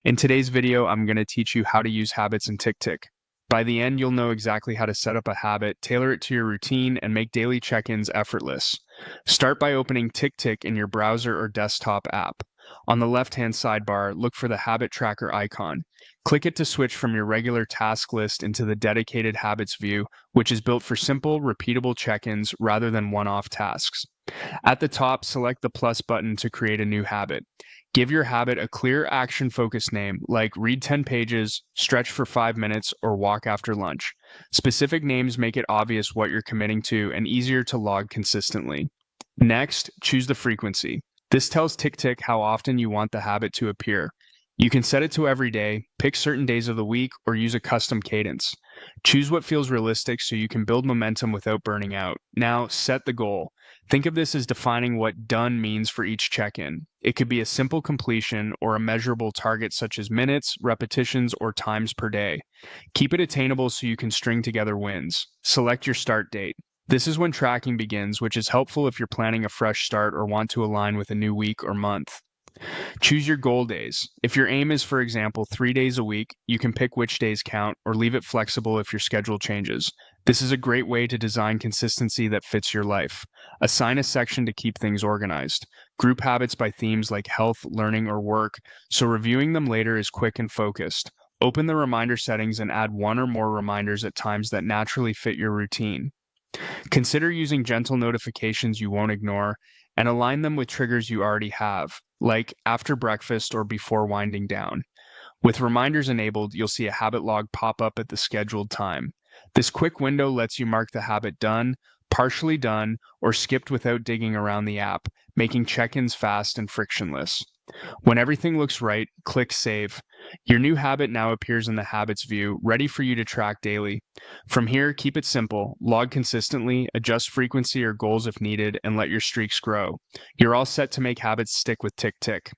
In today's video, I'm going to teach you how to use habits in TickTick. By the end, you'll know exactly how to set up a habit, tailor it to your routine, and make daily check-ins effortless. Start by opening TickTick in your browser or desktop app. On the left-hand sidebar, look for the habit tracker icon. Click it to switch from your regular task list into the dedicated habits view, which is built for simple, repeatable check-ins rather than one-off tasks. At the top, select the plus button to create a new habit. Give your habit a clear action-focused name, like read 10 pages, stretch for 5 minutes, or walk after lunch. Specific names make it obvious what you're committing to and easier to log consistently. Next, choose the frequency. This tells TickTick how often you want the habit to appear. You can set it to every day, pick certain days of the week, or use a custom cadence. Choose what feels realistic so you can build momentum without burning out. Now, set the goal. Think of this as defining what done means for each check-in. It could be a simple completion or a measurable target such as minutes, repetitions, or times per day. Keep it attainable so you can string together wins. Select your start date. This is when tracking begins, which is helpful if you're planning a fresh start or want to align with a new week or month. Choose your goal days. If your aim is, for example, 3 days a week, you can pick which days count or leave it flexible if your schedule changes. This is a great way to design consistency that fits your life. Assign a section to keep things organized. Group habits by themes like health, learning, or work, so reviewing them later is quick and focused. Open the reminder settings and add one or more reminders at times that naturally fit your routine. Consider using gentle notifications you won't ignore and align them with triggers you already have, like after breakfast or before winding down. With reminders enabled, you'll see a habit log pop up at the scheduled time. This quick window lets you mark the habit done, partially done, or skipped without digging around the app, making check-ins fast and frictionless. When everything looks right, click Save. Your new habit now appears in the Habits view, ready for you to track daily. From here, keep it simple, log consistently, adjust frequency or goals if needed, and let your streaks grow. You're all set to make habits stick with TickTick.